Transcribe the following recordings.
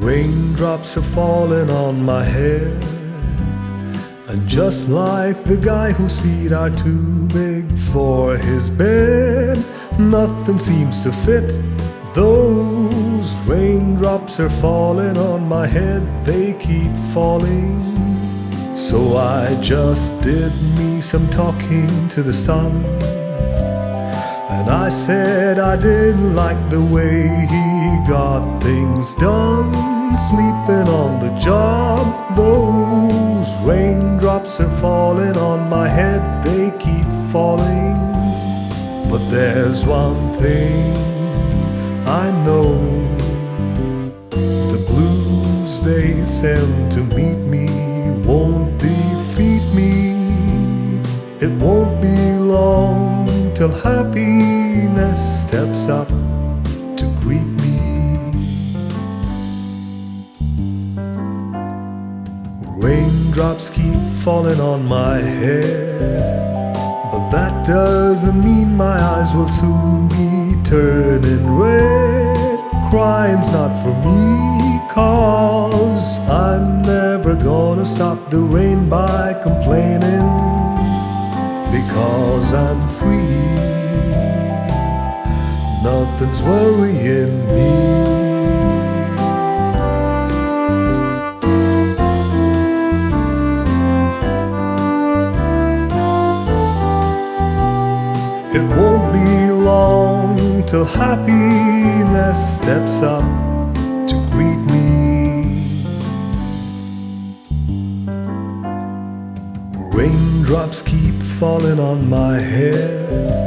Raindrops are falling on my head, and just like the guy whose feet are too big for his bed, nothing seems to fit. Those raindrops are falling on my head, they keep falling. So I just did me some talking to the sun, and I said I didn't like the way he got things done, sleeping on the job. Those raindrops are falling on my head, they keep falling. But there's one thing I know, the blues they send to meet me won't defeat me. It won't be long till happiness steps up to greet me. Raindrops keep falling on my head, but that doesn't mean my eyes will soon be turning red. Crying's not for me, 'cause I'm never gonna stop the rain by complaining, because I'm free. Nothing's worrying me. It won't be long till happiness steps up to greet me. Raindrops keep falling on my head,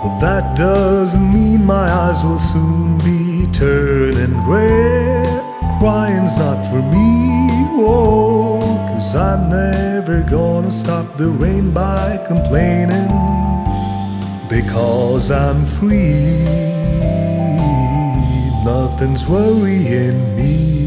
but that doesn't mean my eyes will soon be turning red. Crying's not for me, oh, 'cause I'm never gonna stop the rain by complaining, because I'm free. Nothing's worrying me.